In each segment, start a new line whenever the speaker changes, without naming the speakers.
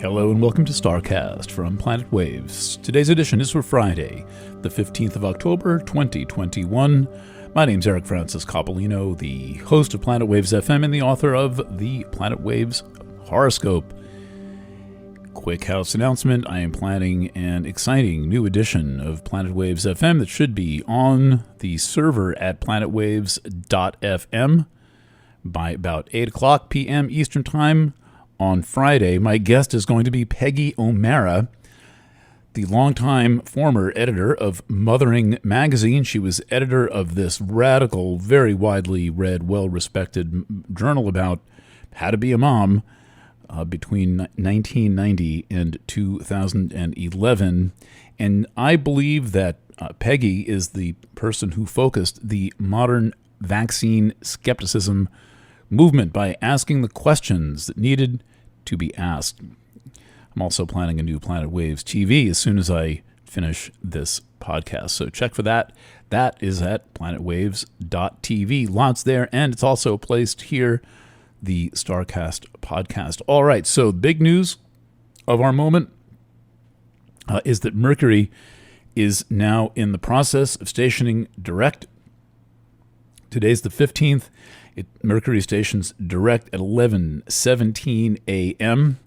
Hello and welcome to STARCAST from Planet Waves. Today's edition is for Friday, the 15th of October, 2021. My name's Eric Francis Coppolino, the host of Planet Waves FM and the author of the Planet Waves Horoscope. Quick house announcement, I am planning an exciting new edition of Planet Waves FM that should be on the server at planetwaves.fm by about 8 o'clock p.m. Eastern Time on Friday. My guest is going to be Peggy O'Mara, the longtime former editor of Mothering magazine. She was editor of this radical, very widely read, well-respected journal about how to be a mom between 1990 and 2011. And I believe that Peggy is the person who focused the modern vaccine skepticism movement by asking the questions that needed to be asked. I'm also planning a new Planet Waves TV as soon as I finish this podcast, so check for that. That is at planetwaves.tv. Lots there, and it's also placed here, the STARCAST podcast. All right, so big news of our moment is that Mercury is now in the process of stationing direct. Today's the 15th. Mercury stations direct at 11:17 a.m.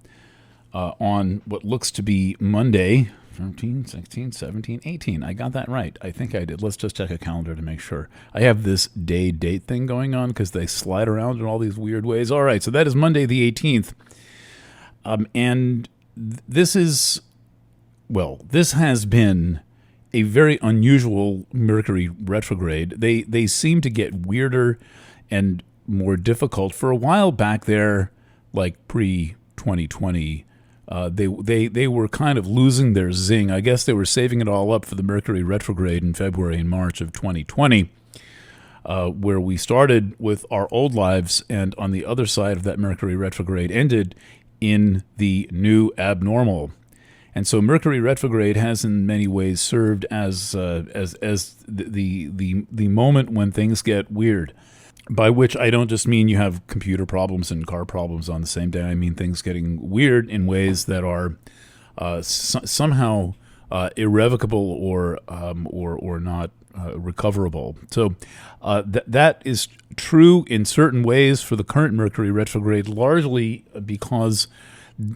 On what looks to be Monday, 15, 16, 17, 18. I got that right. I think I did. Let's just check a calendar to make sure. I have this day-date thing going on because they slide around in all these weird ways. All right, so that is Monday the 18th. And this has been a very unusual Mercury retrograde. They seem to get weirder and more difficult. For a while back there, like pre-2020, they were kind of losing their zing. I guess they were saving it all up for the Mercury retrograde in February and March of 2020, where we started with our old lives, and on the other side of that Mercury retrograde ended in the new abnormal. And so Mercury retrograde has in many ways served as the moment when things get weird. By which I don't just mean you have computer problems and car problems on the same day. I mean things getting weird in ways that are somehow irrevocable or not recoverable. So that is true in certain ways for the current Mercury retrograde, largely because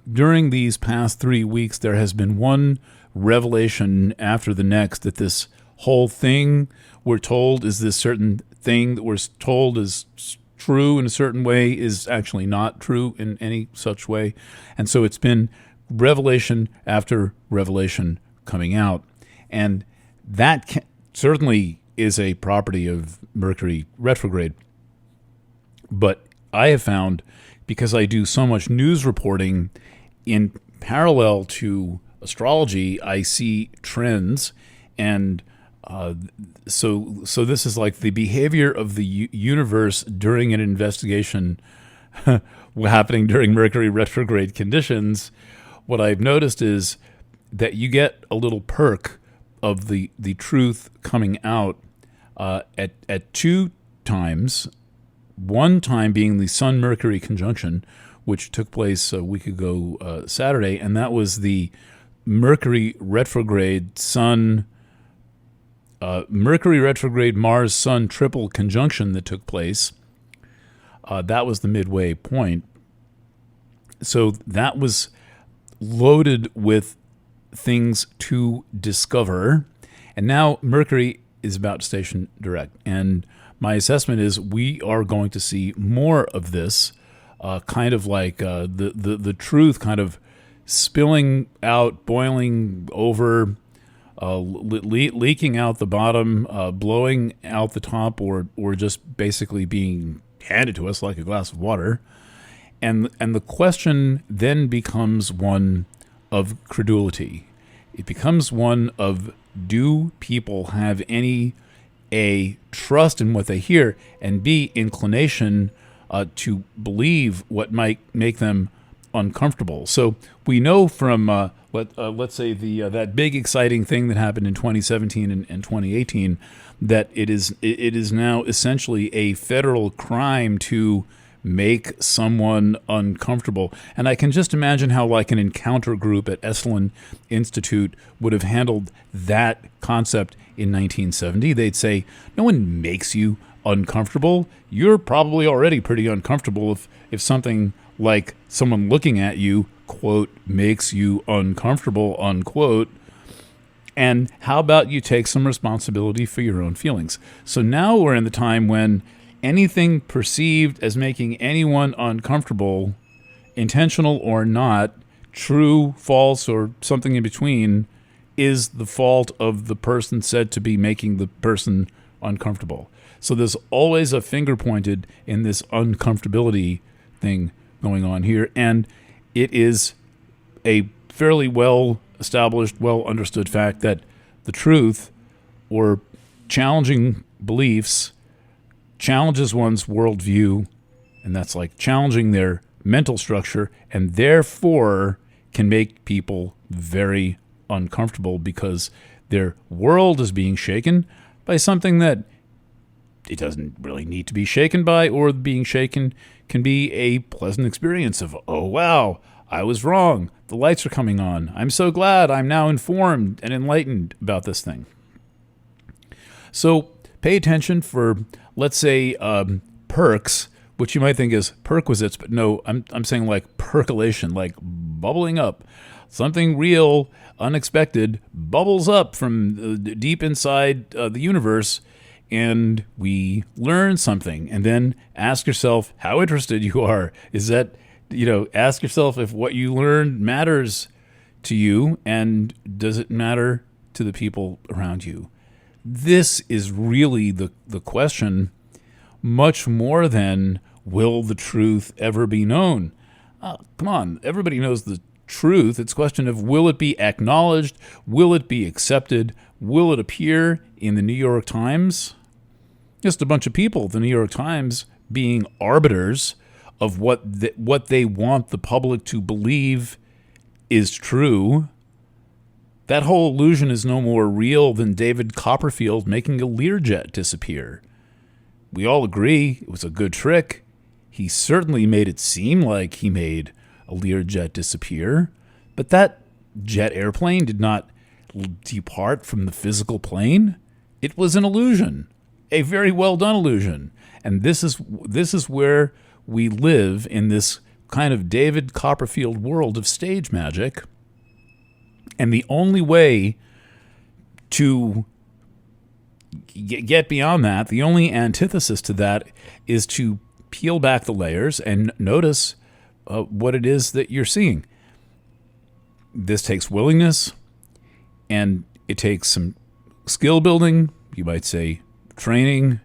during these past 3 weeks there has been one revelation after the next that this whole thing we're told is this certain thing that we're told is true in a certain way is actually not true in any such way. And so it's been revelation after revelation coming out. And that certainly is a property of Mercury retrograde. But I have found, because I do so much news reporting in parallel to astrology, I see trends, and so this is like the behavior of the universe during an investigation happening during Mercury retrograde conditions. What I've noticed is that you get a little perk of the truth coming out at two times. One time being the Sun-Mercury conjunction, which took place a week ago Saturday, and that was the Mercury retrograde Mercury retrograde Mars-Sun triple conjunction that took place. That was the midway point. So that was loaded with things to discover. And now Mercury is about to station direct. And my assessment is we are going to see more of this, kind of like the truth kind of spilling out, boiling over, leaking out the bottom, blowing out the top, or just basically being handed to us like a glass of water. And the question then becomes one of credulity. It becomes one of, do people have any A, trust in what they hear, and B, inclination to believe what might make them uncomfortable. So we know from let's say that big exciting thing that happened in 2017 and 2018 that it is now essentially a federal crime to make someone uncomfortable. And I can just imagine how like an encounter group at Esalen Institute would have handled that concept in 1970. They'd say, no one makes you uncomfortable. You're probably already pretty uncomfortable if something like someone looking at you, quote, makes you uncomfortable, unquote. And how about you take some responsibility for your own feelings? So now we're in the time when anything perceived as making anyone uncomfortable, intentional or not, true, false, or something in between, is the fault of the person said to be making the person uncomfortable. So there's always a finger pointed in this uncomfortability thing going on here. And it is a fairly well-established, well-understood fact that the truth or challenging beliefs challenges one's worldview, and that's like challenging their mental structure, and therefore can make people very uncomfortable because their world is being shaken by something that it doesn't really need to be shaken by, or being shaken can be a pleasant experience of, oh, wow, I was wrong. The lights are coming on. I'm so glad I'm now informed and enlightened about this thing. So pay attention for, let's say, perks, which you might think is perquisites, but no, I'm saying like percolation, like bubbling up. Something real, unexpected, bubbles up from deep inside the universe, and we learn something. And then ask yourself how interested you are. Is that, ask yourself if what you learned matters to you, and does it matter to the people around you? This is really the question, much more than will the truth ever be known? Come on, everybody knows the truth. It's a question of, will it be acknowledged? Will it be accepted? Will it appear in the New York Times? Just a bunch of people, the New York Times, being arbiters of what they want the public to believe is true. That whole illusion is no more real than David Copperfield making a Learjet disappear. We all agree it was a good trick. He certainly made it seem like he made a Learjet disappear, but that jet airplane did not depart from the physical plane. It was an illusion, a very well done illusion. And this is where we live, in this kind of David Copperfield world of stage magic. And the only way to get beyond that, the only antithesis to that, is to peel back the layers and notice what it is that you're seeing. This takes willingness, and it takes some skill building, you might say training,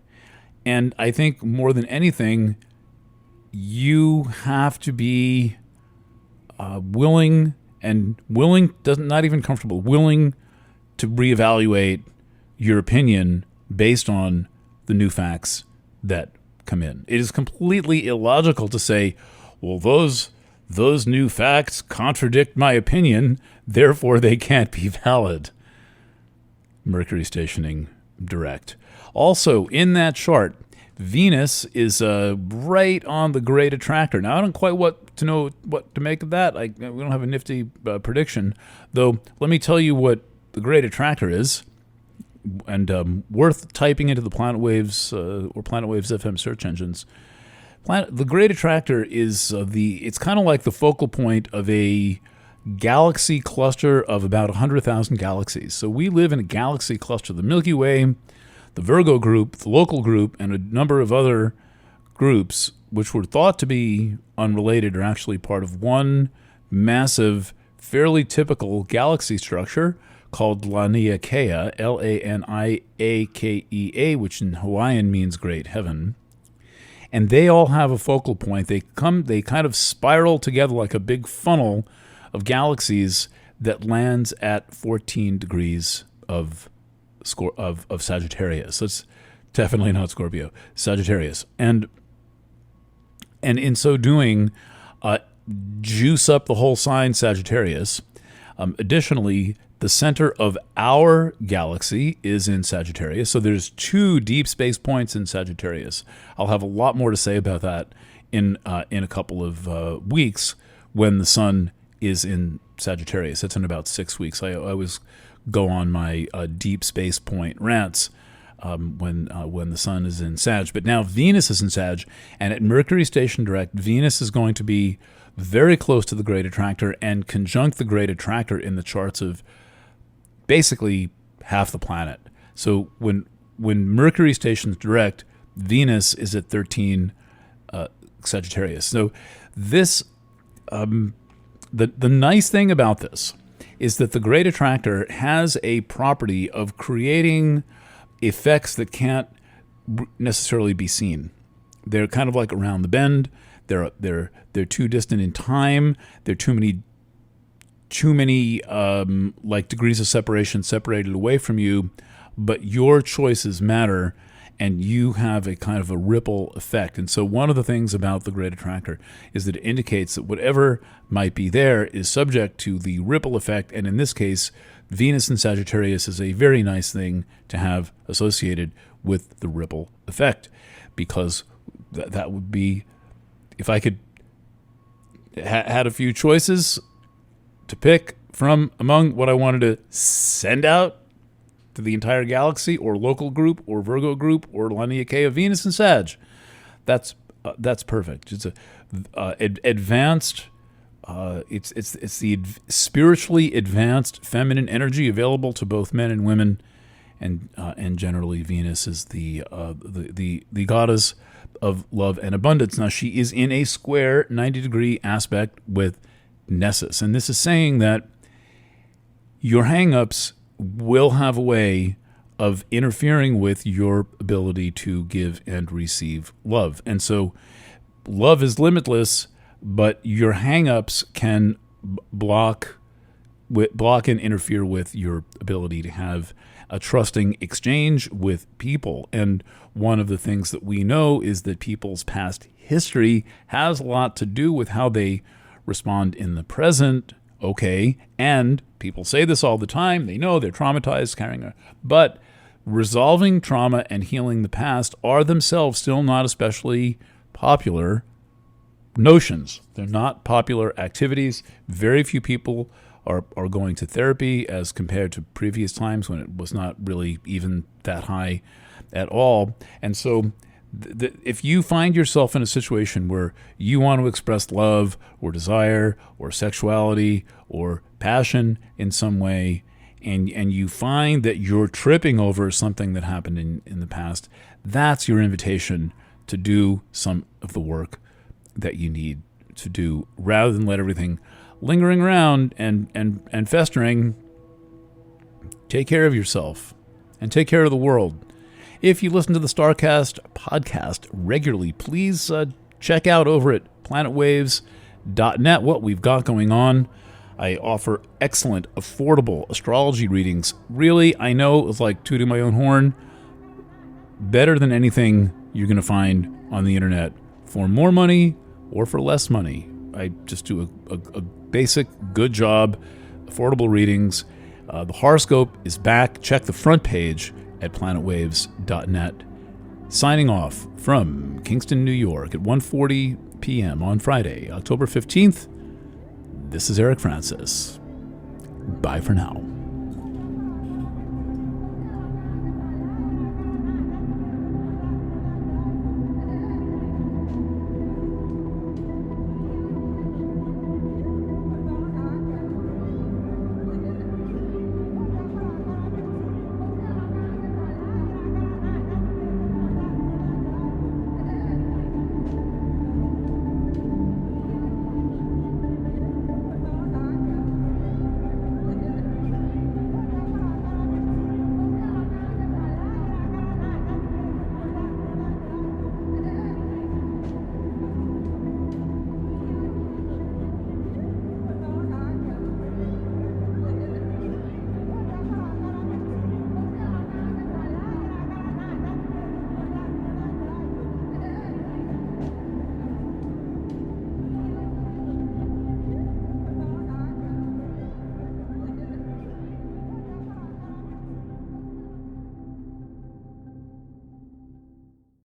and I think more than anything, you have to be willing doesn't, not even comfortable, willing to reevaluate your opinion based on the new facts that come in. It is completely illogical to say, well, those new facts contradict my opinion, therefore they can't be valid. Mercury stationing direct. Also, in that chart, Venus is right on the Great Attractor. Now, I don't quite know what to make of that. We don't have a nifty prediction, though. Let me tell you what the Great Attractor is, and worth typing into the Planet Waves or Planet Waves FM search engines. The Great Attractor is it's kind of like the focal point of a galaxy cluster of about 100,000 galaxies. So we live in a galaxy cluster, the Milky Way, the Virgo group, the local group, and a number of other groups which were thought to be unrelated are actually part of one massive, fairly typical galaxy structure called Laniakea, Laniakea, which in Hawaiian means great heaven. And they all have a focal point. They kind of spiral together like a big funnel of galaxies that lands at 14 degrees of Sagittarius. So it's definitely not Scorpio, Sagittarius. And in so doing, juice up the whole sign Sagittarius. Additionally, the center of our galaxy is in Sagittarius. So there's 2 deep space points in Sagittarius. I'll have a lot more to say about that in a couple of weeks when the sun is in Sagittarius. It's in about 6 weeks. I always go on my deep space point rants when the sun is in Sag. But now Venus is in Sag, and at Mercury station direct, Venus is going to be very close to the Great Attractor and conjunct the Great Attractor in the charts of basically half the planet. So when Mercury stations direct, Venus is at 13 Sagittarius. So this the nice thing about this is that the Great Attractor has a property of creating effects that can't necessarily be seen. They're kind of like around the bend. They're too distant in time. They're too many like degrees of separation separated away from you. But your choices matter, and you have a kind of a ripple effect. And so one of the things about the Great Attractor is that it indicates that whatever might be there is subject to the ripple effect. And in this case, Venus in Sagittarius is a very nice thing to have associated with the ripple effect, because that would be, if I could had a few choices to pick from among what I wanted to send out to the entire galaxy, or local group, or Virgo group, or Linnea K of Venus and Sag, that's perfect. It's advanced. It's the spiritually advanced feminine energy available to both men and women, and generally Venus is the goddess of love and abundance. Now she is in a square 90-degree aspect with Nessus, and this is saying that your hang-ups will have a way of interfering with your ability to give and receive love. And so love is limitless, but your hang-ups can block and interfere with your ability to have a trusting exchange with people. And one of the things that we know is that people's past history has a lot to do with how they respond in the present. Okay, and people say this all the time. They know they're traumatized, but resolving trauma and healing the past are themselves still not especially popular notions. They're not popular activities. Very few people are going to therapy as compared to previous times when it was not really even that high at all. And so if you find yourself in a situation where you want to express love or desire or sexuality or passion in some way, and you find that you're tripping over something that happened in the past, that's your invitation to do some of the work that you need to do, rather than let everything lingering around and festering. Take care of yourself and take care of the world. If you listen to the STARCAST podcast regularly, please check out over at planetwaves.net what we've got going on. I offer excellent, affordable astrology readings. Really, I know it's like tooting my own horn. Better than anything you're going to find on the internet for more money or for less money. I just do a basic, good job, affordable readings. The horoscope is back. Check the front page at planetwaves.net. Signing off from Kingston, New York at 1:40 p.m. on Friday, October 15th. This is Eric Francis. Bye for now.